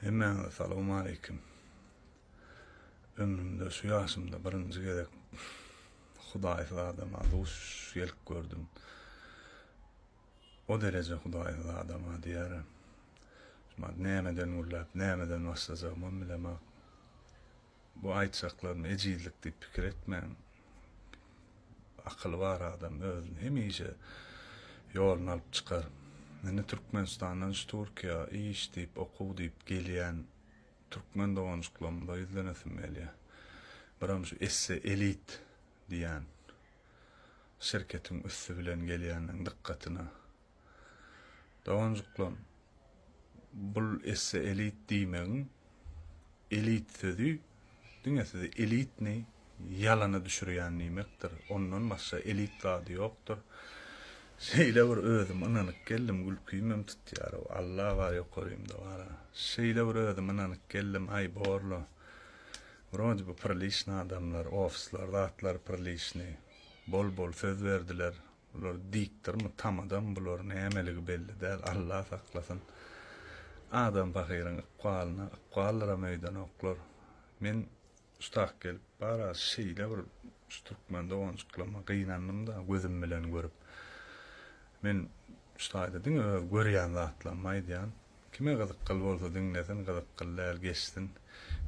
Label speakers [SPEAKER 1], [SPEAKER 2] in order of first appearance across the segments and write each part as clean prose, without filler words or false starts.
[SPEAKER 1] Hemen salamu aleyküm. Ömrümde şu yaşımda birinci gerek Hudaýyly adama duş gelip gördüm. O derece Hudaýyly adama diýerim. Şuna nämeden urlap, nämeden başlajagym bilemek. Bu aýtsaklarymy ejizlik diýip pikir etmeň. Akyly bar adam özüni hemişe ýoluna alyp çykar. Meni Türkmenistandan Türkiýe iş diýip, okuw diýip gelýän Türkmen dogançyklarymda izlenesim gelýär. Biram şu esse elit diýen şirketiň üssü bilen gelýäniň dikkatyna. Dogançyklar bul esse elit diýmegiň elit sözi düňäsinde elit ne ýalana düşürýän nimekdir. Ondan başga elit zady ýokdur. Şeýle bir özüm inanyp geldim, gülküýmem tutýar. Allah var ýokarymda var. Şeýle bir özüm inanyp geldim, ay borlu. Brody bu priliçni adamlar, ofisler, zatlar priliçni. Bol söz verdiler. Bular diktirmi tamadan bular nämeligi belli däl. Allah saklasyn. Adam bakyryň aqwalara meýdan oklar. Men ustak gelip bara şeýle bir Türkmen dogançyklama gynandım da gözüm bilen görüp. Men şaýda diň görýän zatlanmaý diýen. Kime gyzykly bolsa diňlesen gyzyklylar geçsin.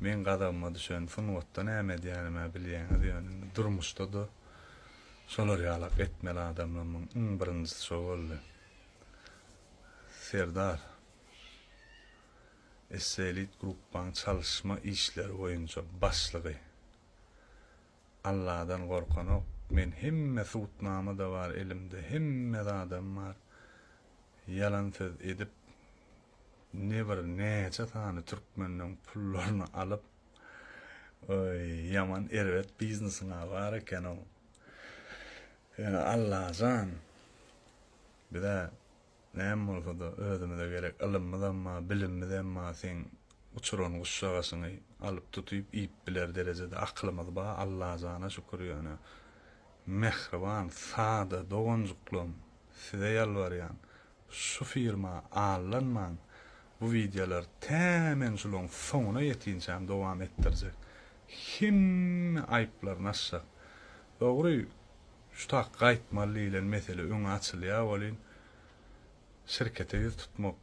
[SPEAKER 1] Men gadamma düşen funwatda näme diýenimi bilýän diýen. Durmuşda da şolar ýalak etmeli adamlaryň birinjisi şo boldy. Serdar Eselit gruppaň çalışma işleri boýunça başlygy. Allah'dan gorkanok. Men hemme suutnama da var elimde, hemme adam var. Yalan söz edip neçe tane Türkmenden pullaryny alyp yaman erwet biznesine var eken o. Yani Allah'dan bir de näme bolsa da özüme gerek ilmden ma, bilimden ma sen uçuran guşşagasyny alyp tutup ip biler derejede aklymyz ba Allah'ana şükür ýöne. Mehriban, sada, dogançyklym, size ýalbarýan. Şu firma allanmaň. Bu videolar tämen şulan soňuna ýetinçem dowam etdirjek. Himme aýplar naşşak. Dogry, şu tak gaýtmaly ile mesele öňe açylýar bolyn. Şirkete ýüz tutmak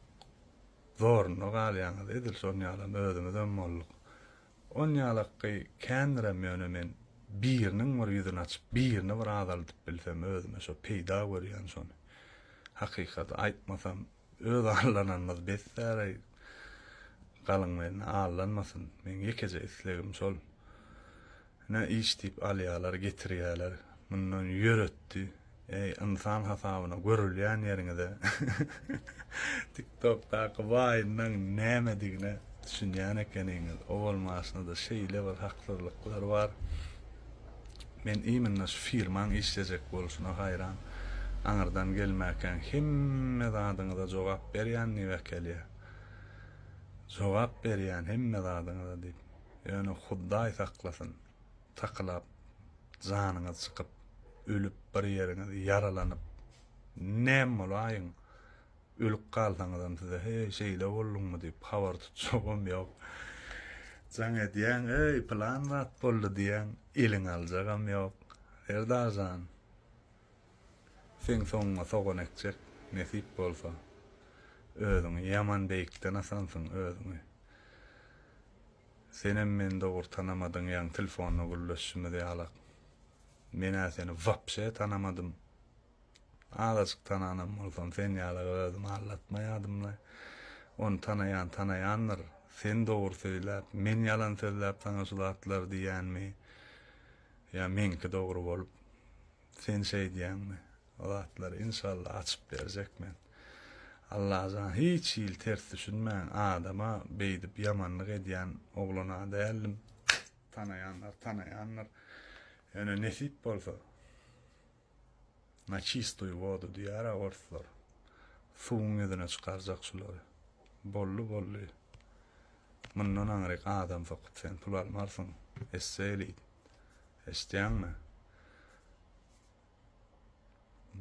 [SPEAKER 1] zorunly galýan edil şol ýalam özümden mollyk. On ýalakky kändirem ýöne men biriniň bir ýüzüni açyp, birini bir adalyp bilsem özüme şo peýda görýän şonu. Hakykaty aýtmasam öz allananmaz besler galyň men allanmasyn. Men ýekeje islegim şol. Ne iş diýip alýarlar, getirýärler. Mundan ýöretdi. İnsan hasabyna görülýän ýeriňde TikTok'daky baýynyň näme digine düşünýän ekeniňiz. O bolmasyna da şeýle bir haklylyklar bar. Men iýmenle şu firmaň işlejek boluşyna haýran. Aňyrdan gelmäken hemme zadyňyza jogap berýän niwekelýär. Jogap berýän hemme zadyňyza diýip. Ýöne Hudaý saklasyn. Taklap janyňyz çykyp ölüp bir ýeriňiz yaralanyp näme bolaýyn ölüp galsaňyzdan size şeýle bolduňmy diýip habar tutjagym ýok. Jaňa diýen plan wat boldy diýen eliň aljagam ýok. Erdajan sen soňa soňanekçek nesip bolsa özüň ýaman beýikden asansyň özüňi. Senem men dogry tanamadyň ýa telefonyna gülleşimi diýalak. Men seni vapşe tanamadym. Azajyk tananam bolsam sen ýaly özümi allatmaýadymly. Onu tanaýanlar sen dogry söýläp, men ýalan söýläp taňa sulatlar diýänmi? Ya menki dogry bolup sen şeý diýänmi? Olatlar inşallah açyp berjekmen. Allah'dan hiç ýyl ters düşünmän adama beýdip ýamanlyk edýän oglana dälim. Tanaýanlar. Yani nesip bolsa na çistoy vodu diýär orslar. Suwuň ýüzüne çykarjak şulary. Bolly. Mundan aňryk adam fakat sen pul almarsyň. Esselit. Esdiýänmi?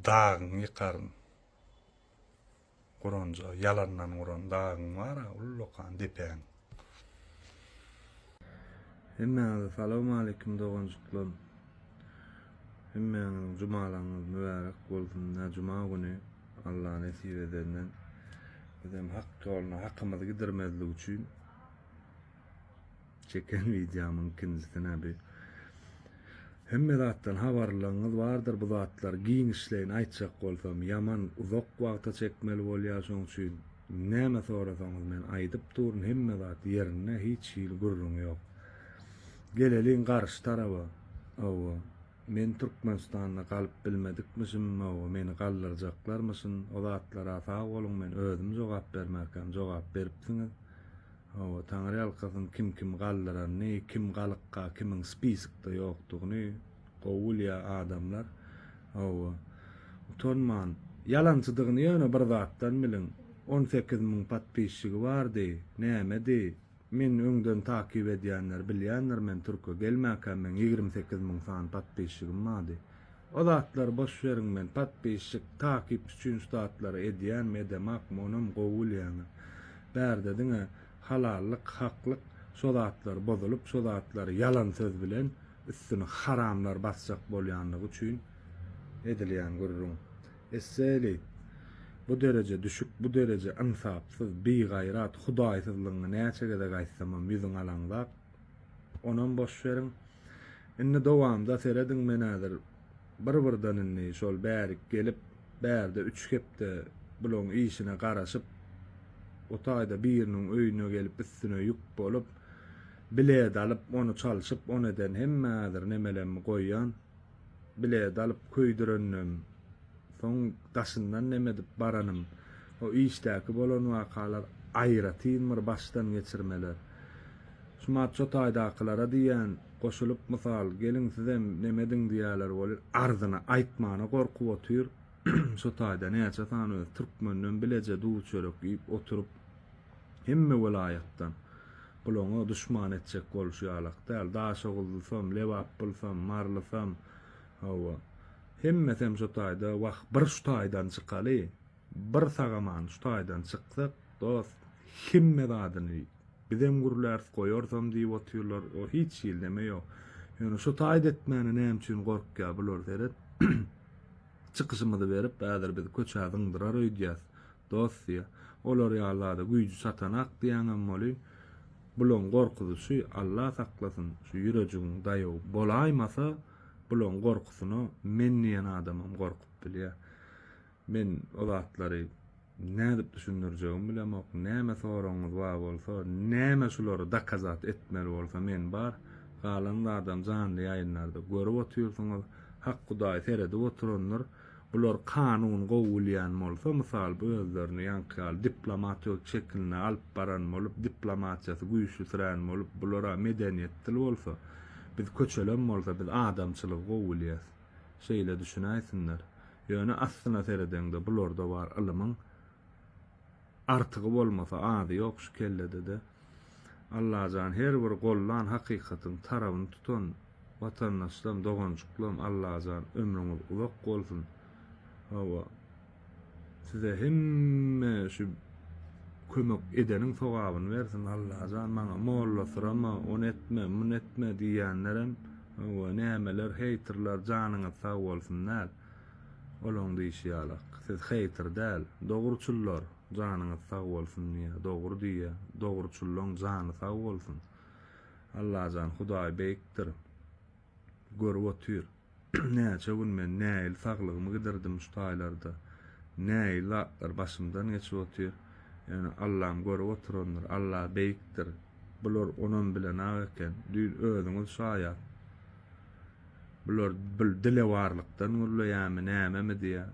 [SPEAKER 1] Dağın ýykaryn. Guronja, yalandan guron dağın var, ullokan depen. Hemmäňize salamu aleykum doganjyklar. Hemmäňiziň jumalaňyz mübarek bolsun. Juma güni Allah nesip edenden bizim hak ýoluna hakkymyzy gidermezlik üçin çeken videomyň ikinjisine bir hemme zatdan habarlaryňyz bardyr. Bu zatlar giňişlerini aýtjak bolsam ýaman uzak wagta çekmeli bolýar, şoň üçin näme sorasaňyz men aýdyp durun. Hemme zat ýerine hiç ýyl gurrun ýok. Geleliň garşy taraba. Owa men Türkmenistanda galyp bilmedikmişim, owa meni galdyrjaklarmyşyn? O zatlara sag bolun, men özüm jogap bermäkäm, jogap beripsiňiz. Owa Taňry ýalkasyn kim galdyrany, kim galykka, kimiň spisikde ýokdugyny gowulýa adamlar. Owa utanman ýalançydygyny ýöne bir zatdan bilin. 18.000 patpisçigi bardy. Näme-di? Men öňden takip edýänler bilýänler, men türkçe gelmäkäm, men 28.000 san patpisçigim bardy. O zatlar boş beriň, men patpisçik takip üçin statlar edýän medemak monum gowulýan. Bärde diňe halallyk, haklyk şo zatlar bozulup, şo zatlar ýalan söz bilen üstüne haramlar basjak bolýanlygy üçin edilýän gurrun. Esseli bu derece düşük, bu derece insapsız, beýgayrat, hudaýsyzlygyny näçegede gaýtsamam ýüzüň alaňda onuň boş beriň. Indi dowamda seredin men häzir bir-birden inni şol bärik gelip bärde 3 hepde buloň işine garaşyp o taýda biriniň öýüne gelip üstüne ýük bolup bilet alyp onu çalyşyp oneden hemmädir nemelerimi goýýan bilet alyp köýdürennem. Soň daşyndan nemedip baranym. O işdäki bolan wakalar aýratynmyr başdan geçirmeler. Şumat şo taýdaklara diýen goşulyp mysal gelin sizem nemediň diýerler bolar. Arzyna aýtmana gorkup otyr. Şo taýda näçe sany türkmenden bileje duw çörek ýyp oturup hemme welayatdan bulana düşman etjek bolşýarlyk däl. Daşa gulsam, lewap bulsam, marlysam, hawa hemme hem şo taýda wagt bir şu taýdan çykaly, bir sagaman şu taýdan çyksak, dost hemme zadyny bizem gurlar goýarsam diýip otyrlar. O hiç ýyldeme ýok. Ýöne şu taýda etmäni näme üçin gorkýa bular deret. Çykyşymyzy berip bäder biz köçädiň durar öýdýäs. Dost ýa, olar ýalarda güýjü satanak diýeňem boly. Bulan gorkuzy Allah saklasyn, şu ýüregiň daýaw bolaýmasa bulan gorkusyny men diýen adamam gorkup bilýär. Men o zatlary nädip düşündirjegim bilemok. Näme soraňyz bar bolsa, näme şulary dakazat etmeli bolsa men bar. Galan adam janly ýaýynlarda görüp otyrsyňyz, hak Hudaý serede oturanlar, bular kanun gowulýan bolsa, mysal bu özlerini ýankyal diplomatik şekilde alyp baran bolup, diplomatiýasy güýçli süren bolup, bulara medeniýet dil bolsa, biz köçelen bolsa, biz adamçylyk gowulýas. Şeýle düşünäýsinler. Ýöne aslına seredende bularda bar ilimiň artygy bolmasa ady ýok şu kellede de. Allah jan her bir gollan hakykatyň tarabyny tutan watandaşlarym, doganjyklarym, Allah jan ömrüňiz uzak bolsun. Hawa size hemme şu kömek edeniň sogabyny bersin. Allah jan maňa molla sırama, on etme, mun etme diýenlerim, hawa nämeler, haterlar janyňyz sag bolsunlar. Olaň diýişýarlyk. Siz hater däl, dogruçullar janyňyz sag bolsun diýär. Dogru diýär. Dogruçullaryň jany sag bolsun. Allah jan Hudaý beýikdir. Görüp otyr. Näçe gün men näil saglygymy giderdim şu taýlarda. Näil latlar başymdan geçip otyr. Yani Allah'ım görüp oturanlar, Allah beýikdir. Bular onuň bilen eken, düýl özüňiz şaýat. Bular dile warlykdan gurlaýarmy, näme diýär.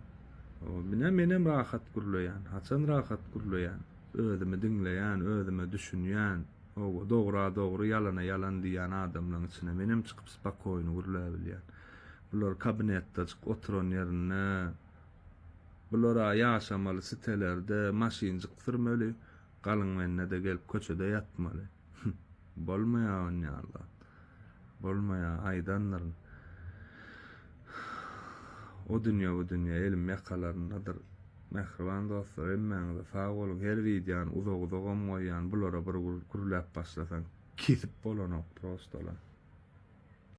[SPEAKER 1] O menem rahat gurlaýan, haçan rahat gurlaýan, özümi diňleýän, özümi düşünýän, o dogry ýalana ýalan diýen adamlaryň içine menem çykyp spakoýny gurlaýa bilýän. Bular kabinetde çyk oturan ýerine, bulara ýaşamaly sitelerde maşinjik sürmeli, galyň menne de gelip köçede ýatmaly. Bolmaýar ýa-Allah. Bolmaýar aýdanlar. O dünýä elim ýakalaryndadyr. Mehriban dostlar, emmäňize sag bolun. Her videony uzak-uzak goýýan bulara bir gurulap başlasan kesip bolanok prostola.